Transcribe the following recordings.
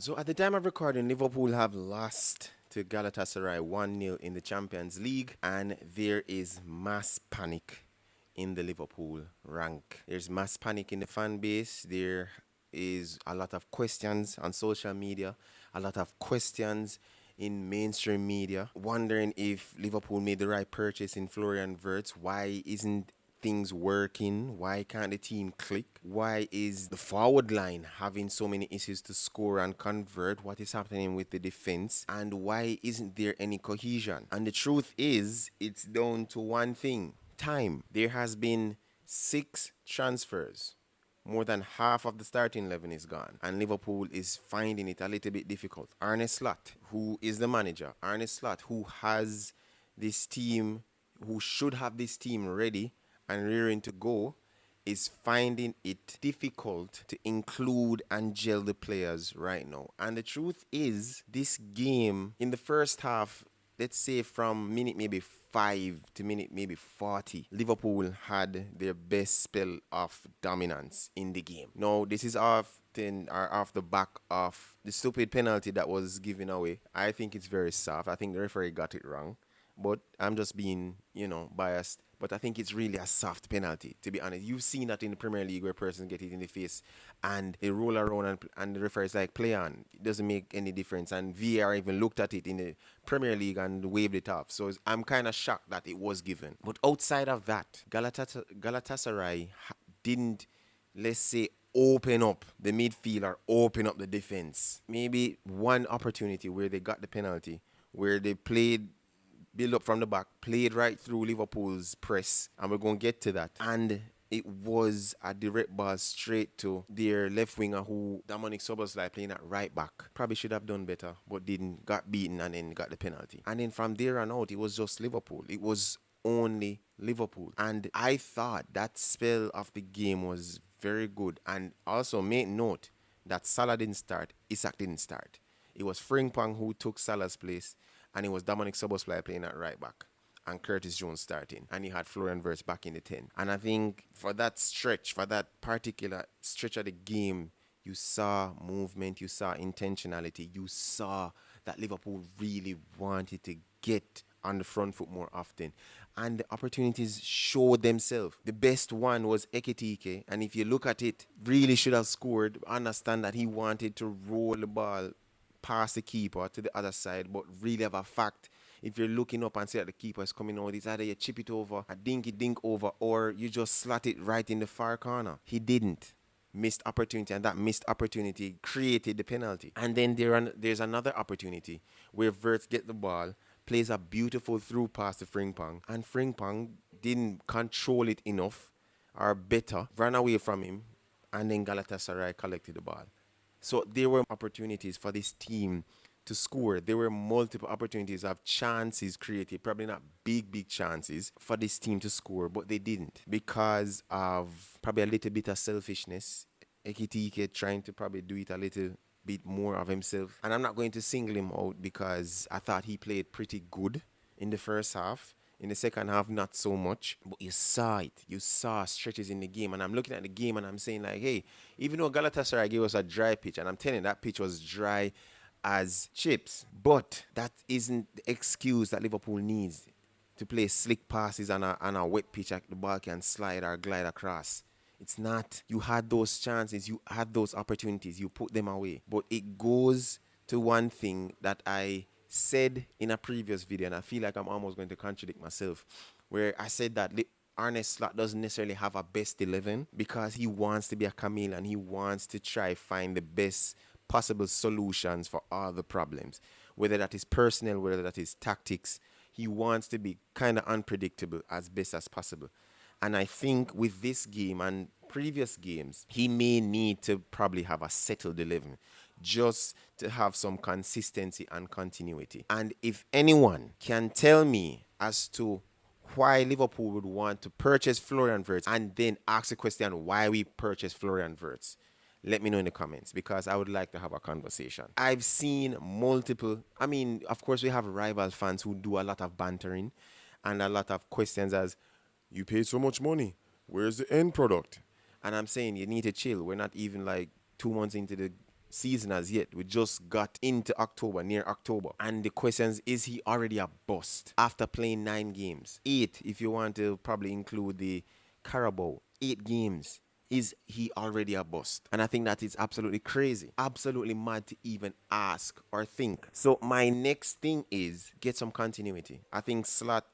So at the time of recording, Liverpool have lost to Galatasaray 1-0 in the Champions League, and there is mass panic in the Liverpool rank. There's mass panic in the fan base. There is a lot of questions on social media, a lot of questions in mainstream media, wondering if Liverpool made the right purchase in Florian Wirtz. Why isn't things working? Why can't the team click? Why is the forward line having so many issues to score and convert? What is happening with the defense? And why isn't there any cohesion? And the truth is, it's down to one thing: time. There has been 6 transfers. More than half of the starting 11 is gone, and Liverpool is finding it a little bit difficult. Arne Slot, who is the manager, Arne Slot, who has this team, who should have this team ready and rearing to go, is finding it difficult to include and gel the players right now. And the truth is, this game in the first half, let's say from minute maybe 5 to minute maybe 40, Liverpool had their best spell of dominance in the game. Now, this is often or off the back of the stupid penalty that was given away. I think it's very soft. I think the referee got it wrong. But I'm just being, biased. But I think it's really a soft penalty, to be honest. You've seen that in the Premier League where persons get hit in the face and they roll around and the referee is like, play on. It doesn't make any difference. And VAR even looked at it in the Premier League and waved it off. So I'm kind of shocked that it was given. But outside of that, Galatasaray didn't, let's say, open up the midfield or open up the defense. Maybe one opportunity where they got the penalty, where they played build up from the back, played right through Liverpool's press, and we're going to get to that. And it was a direct ball straight to their left winger, who Dominic Szoboszlai playing at right back. Probably should have done better, but didn't. Got beaten and then got the penalty. And then from there on out, it was just Liverpool. It was only Liverpool. And I thought that spell of the game was very good. And also make note that Salah didn't start, Isak didn't start. It was Frimpong who took Salah's place, and it was Dominic Szoboszlai playing at right back and Curtis Jones starting, and he had Florian Wirtz back in the 10. And I think for that stretch, for that particular stretch of the game, you saw movement, you saw intentionality, you saw that Liverpool really wanted to get on the front foot more often. And the opportunities showed themselves. The best one was Ekitike, and if you look at it, really should have scored. Understand that he wanted to roll the ball past the keeper to the other side, but really have a fact. If you're looking up and see that the keeper is coming out, it's either you chip it over, a dinky dink over, or you just slot it right in the far corner. He didn't. Missed opportunity, and that missed opportunity created the penalty. And then there's another opportunity where Wirtz get the ball, plays a beautiful through pass to Frimpong, and Frimpong didn't control it enough, or better, ran away from him, and then Galatasaray collected the ball. So there were opportunities for this team to score. There were multiple opportunities of chances created, probably not big chances for this team to score, but they didn't because of probably a little bit of selfishness. Ekitike trying to probably do it a little bit more of himself. And I'm not going to single him out because I thought he played pretty good in the first half. In the second half, not so much, but you saw it. You saw stretches in the game, and I'm looking at the game and I'm saying like, hey, even though Galatasaray gave us a dry pitch, and I'm telling you, that pitch was dry as chips, but that isn't the excuse that Liverpool needs to play slick passes on a wet pitch like the ball can slide or glide across. It's not. You had those chances, you had those opportunities, you put them away. But it goes to one thing that I said in a previous video, and I feel like I'm almost going to contradict myself, where I said that Arne Slot doesn't necessarily have a best 11 because he wants to be a chameleon. He wants to try find the best possible solutions for all the problems, whether that is personnel, whether that is tactics. He wants to be kind of unpredictable as best as possible. And I think with this game and previous games, he may need to probably have a settled 11 just to have some consistency and continuity. And if anyone can tell me as to why Liverpool would want to purchase Florian Wirtz and then ask the question why we purchased Florian Wirtz, let me know in the comments because I would like to have a conversation. I've seen multiple, of course we have rival fans who do a lot of bantering and a lot of questions as, you paid so much money, where's the end product? And I'm saying you need to chill. We're not even like 2 months into the season as yet. We just got into October, near October. And the question is he already a bust after playing 9 games? 8, if you want to probably include the Carabao. 8 games. Is he already a bust? And I think that is absolutely crazy. Absolutely mad to even ask or think. So my next thing is get some continuity. I think Slot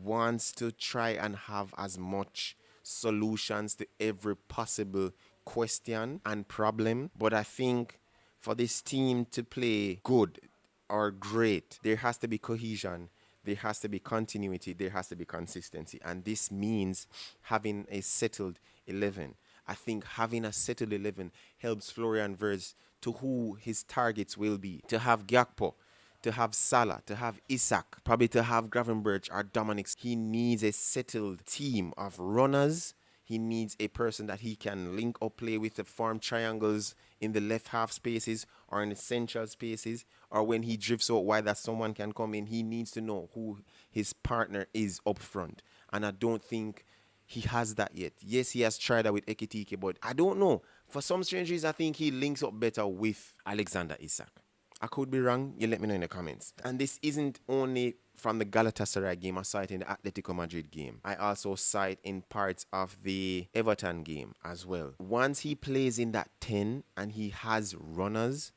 wants to try and have as much solutions to every possible question and problem. But I think for this team to play good or great, there has to be cohesion, there has to be continuity, there has to be consistency. And this means having a settled 11. I think having a settled 11 helps Florian Wirtz to who his targets will be. To have Gakpo, to have Salah, to have Isak, probably to have Gravenberch or Dominic. He needs a settled team of runners. He needs a person that he can link up play with, to form triangles in the left half spaces or in the central spaces, or when he drifts out wide that someone can come in. He needs to know who his partner is up front. And I don't think he has that yet. Yes, he has tried that with Ekitike, but I don't know. For some strange reason, I think he links up better with Alexander Isak. I could be wrong. You let me know in the comments. And this isn't only from the Galatasaray game. I saw it in the Atletico Madrid game. I also saw it in parts of the Everton game as well. Once he plays in that 10 and he has runners,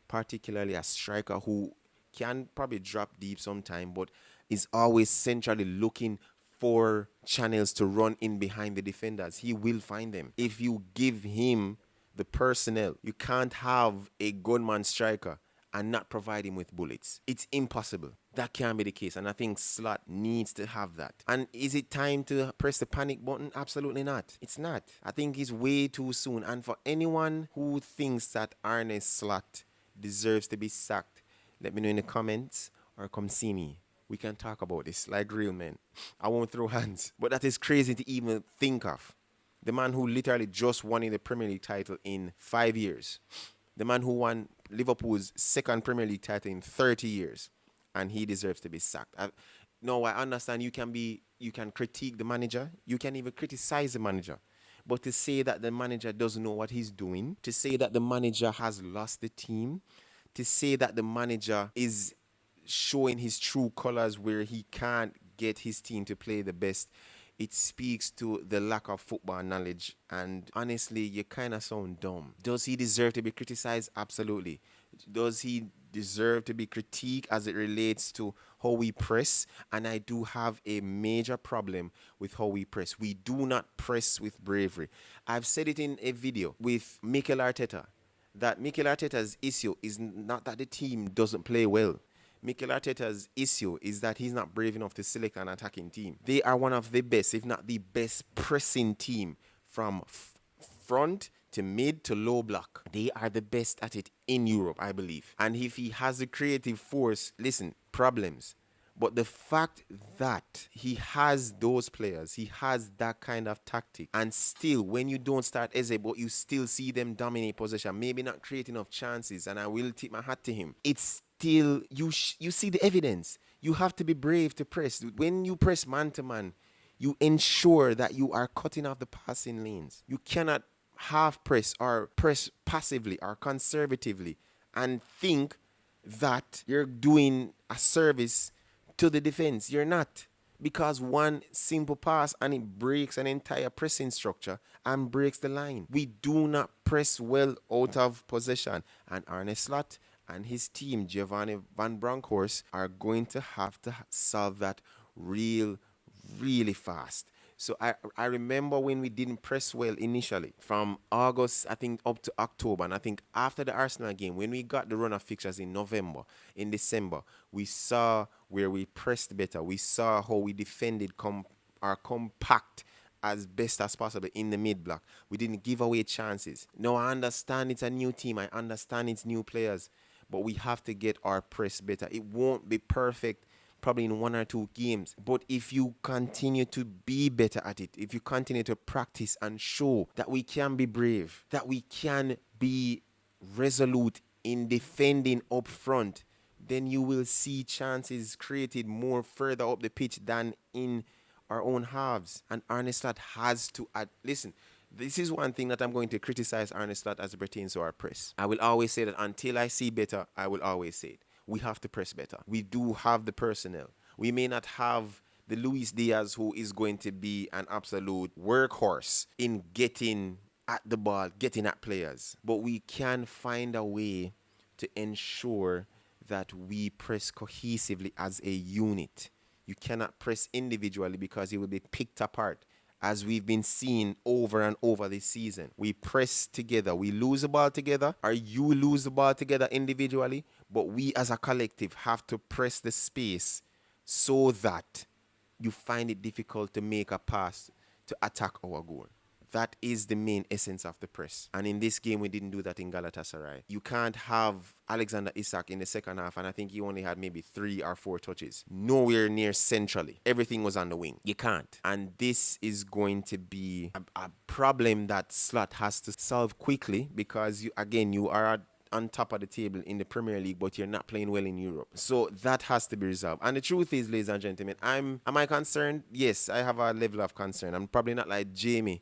particularly a striker who can probably drop deep sometime, but is always centrally looking for channels to run in behind the defenders, he will find them. If you give him the personnel, you can't have a gunman striker and not provide him with bullets. It's impossible. That can't be the case. And I think Slot needs to have that. And is it time to press the panic button? Absolutely not. It's not. I think it's way too soon. And for anyone who thinks that Arne Slot deserves to be sacked, let me know in the comments or come see me. We can talk about this like real men. I won't throw hands. But that is crazy to even think of. The man who literally just won in the Premier League title in 5 years. The man who won Liverpool's second Premier League title in 30 years. And he deserves to be sacked. I understand you can critique the manager. You can even criticize the manager. But to say that the manager doesn't know what he's doing, to say that the manager has lost the team, to say that the manager is showing his true colors where he can't get his team to play the best, it speaks to the lack of football knowledge. And honestly, you kind of sound dumb. Does he deserve to be criticized? Absolutely. Does he deserve to be critiqued as it relates to how we press? And I do have a major problem with how we press. We do not press with bravery. I've said it in a video with Mikel Arteta, that Mikel Arteta's issue is not that the team doesn't play well. Mikel Arteta's issue is that he's not brave enough to select an attacking team. They are one of the best, if not the best, pressing team from front to mid to low block. They are the best at it in Europe, I believe. And if he has the creative force, listen, problems. But the fact that he has those players, he has that kind of tactic, and still, when you don't start Eze, but you still see them dominate possession, maybe not create enough chances, and I will tip my hat to him, it's still, you see the evidence. You have to be brave to press. When you press man-to-man, you ensure that you are cutting off the passing lanes. You cannot half press or press passively or conservatively and think that you're doing a service to the defense. You're not. Because one simple pass and it breaks an entire pressing structure and breaks the line. We do not press well out of possession. And Arne Slot and his team, Giovanni Van Bronckhorst, are going to have to solve that really fast. So I remember when we didn't press well initially, from August, I think, up to October. And I think after the Arsenal game, when we got the run of fixtures in November, in December, we saw where we pressed better. We saw how we defended our compact as best as possible in the mid-block. We didn't give away chances. Now, I understand it's a new team. I understand it's new players. But we have to get our press better. It won't be perfect probably in 1 or 2 games. But if you continue to be better at it, if you continue to practice and show that we can be brave, that we can be resolute in defending up front, then you will see chances created more further up the pitch than in our own halves. And Arne Slot has to listen, This is one thing that I'm going to criticize Arne Slot as it pertains to our press. I will always say that until I see better, I will always say it. We have to press better. We do have the personnel. We may not have the Luis Diaz who is going to be an absolute workhorse in getting at the ball, getting at players. But we can find a way to ensure that we press cohesively as a unit. You cannot press individually because you will be picked apart. As we've been seeing over and over this season, we press together, we lose the ball together, or you lose the ball together individually, but we as a collective have to press the space so that you find it difficult to make a pass to attack our goal. That is the main essence of the press. And in this game, we didn't do that in Galatasaray. You can't have Alexander Isak in the second half, and I think he only had maybe 3 or 4 touches. Nowhere near centrally. Everything was on the wing. You can't. And this is going to be a problem that Slot has to solve quickly because, you are on top of the table in the Premier League, but you're not playing well in Europe. So that has to be resolved. And the truth is, ladies and gentlemen, am I concerned? Yes, I have a level of concern. I'm probably not like Jamie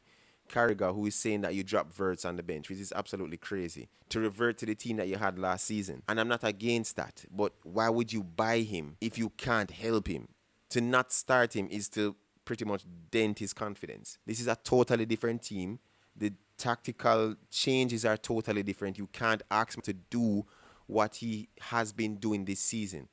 Carragher, who is saying that you drop Wirtz on the bench, which is absolutely crazy, to revert to the team that you had last season. And I'm not against that, but why would you buy him if you can't help him? To not start him is to pretty much dent his confidence. This is a totally different team. The tactical changes are totally different. You can't ask him to do what he has been doing this season.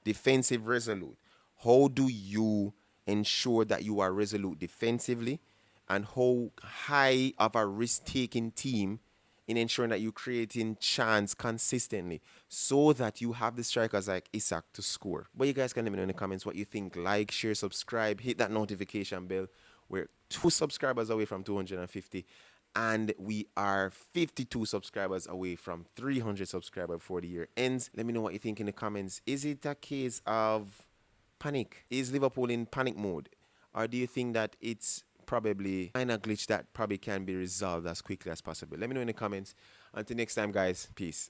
Defensive resolute. How do you ensure that you are resolute defensively? And how high of a risk-taking team in ensuring that you're creating chance consistently so that you have the strikers like Isak to score. But you guys can let me know in the comments what you think. Like, share, subscribe, hit that notification bell. We're 2 subscribers away from 250. And we are 52 subscribers away from 300 subscribers before the year ends. Let me know what you think in the comments. Is it a case of panic? Is Liverpool in panic mode? Or do you think that it's probably a glitch that probably can be resolved as quickly as possible? Let me know in the comments. Until next time, guys, peace.